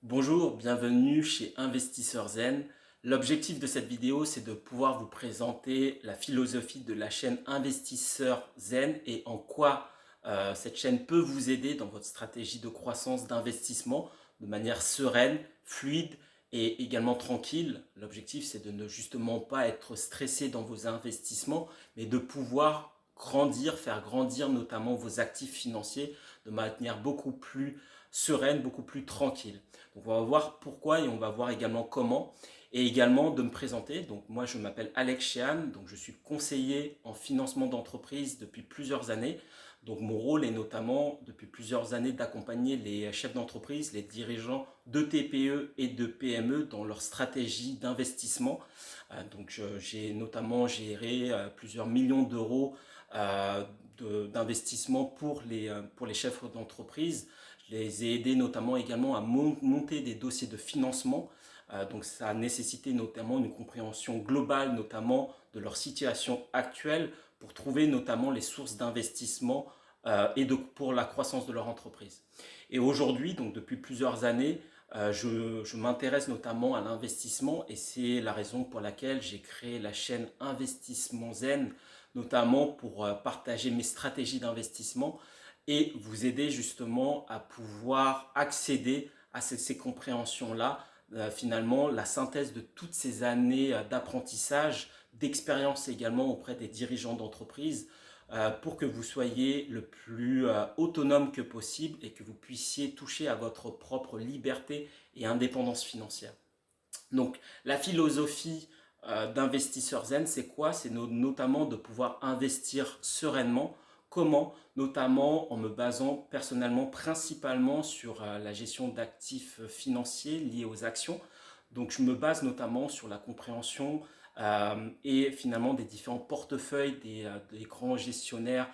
Bonjour, bienvenue chez Investisseur Zen. L'objectif de cette vidéo, c'est de pouvoir vous présenter la philosophie de la chaîne Investisseur Zen et en quoi cette chaîne peut vous aider dans votre stratégie de croissance d'investissement de manière sereine, fluide et également tranquille. L'objectif, c'est de ne justement pas être stressé dans vos investissements, mais de pouvoir grandir, faire grandir notamment vos actifs financiers de manière beaucoup plus sereine, beaucoup plus tranquille. Donc on va voir pourquoi et on va voir également comment. Et également de me présenter. Donc moi je m'appelle Alex Shehan, donc je suis conseiller en financement d'entreprise depuis plusieurs années. Donc mon rôle est notamment depuis plusieurs années d'accompagner les chefs d'entreprise, les dirigeants de TPE et de PME dans leur stratégie d'investissement. Donc j'ai notamment géré plusieurs millions d'euros euh, d'investissement pour les chefs d'entreprise. Je les ai aidés notamment également à monter des dossiers de financement. Donc ça a nécessité notamment une compréhension globale, notamment de leur situation actuelle, pour trouver notamment les sources d'investissement pour la croissance de leur entreprise. Et aujourd'hui, donc depuis plusieurs années, je m'intéresse notamment à l'investissement et c'est la raison pour laquelle j'ai créé la chaîne Investissement Zen, notamment pour partager mes stratégies d'investissement et vous aider justement à pouvoir accéder à ces compréhensions-là. Finalement, la synthèse de toutes ces années d'apprentissage, d'expérience également auprès des dirigeants d'entreprise, pour que vous soyez le plus autonome que possible et que vous puissiez toucher à votre propre liberté et indépendance financière. Donc la philosophie d'investisseur zen, c'est quoi? C'est notamment de pouvoir investir sereinement. Comment? Notamment en me basant personnellement principalement sur la gestion d'actifs financiers liés aux actions. Donc je me base notamment sur la compréhension et finalement des différents portefeuilles des grands gestionnaires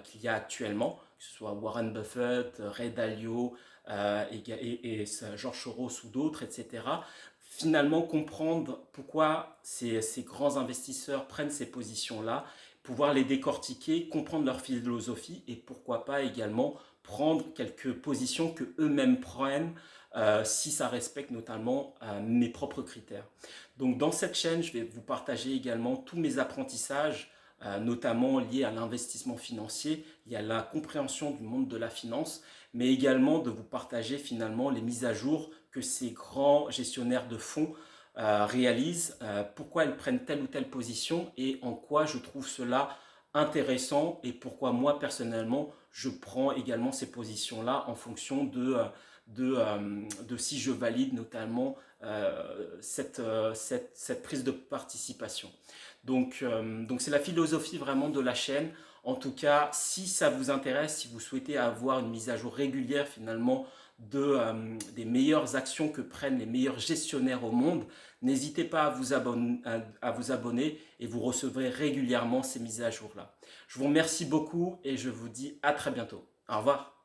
qu'il y a actuellement, que ce soit Warren Buffett, Ray Dalio et George Soros ou d'autres, etc. Finalement comprendre pourquoi ces grands investisseurs prennent ces positions-là, pouvoir les décortiquer, comprendre leur philosophie et pourquoi pas également prendre quelques positions que eux-mêmes prennent si ça respecte notamment mes propres critères. Donc dans cette chaîne, je vais vous partager également tous mes apprentissages, notamment liés à l'investissement financier, liés à la compréhension du monde de la finance, mais également de vous partager finalement les mises à jour que ces grands gestionnaires de fonds réalisent, pourquoi ils prennent telle ou telle position et en quoi je trouve cela intéressant et pourquoi moi personnellement je prends également ces positions-là en fonction de si je valide notamment cette prise de participation. Donc c'est la philosophie vraiment de la chaîne. En tout cas, si ça vous intéresse, si vous souhaitez avoir une mise à jour régulière finalement des meilleures actions que prennent les meilleurs gestionnaires au monde, n'hésitez pas à vous abonner et vous recevrez régulièrement ces mises à jour-là. Je vous remercie beaucoup et je vous dis à très bientôt. Au revoir.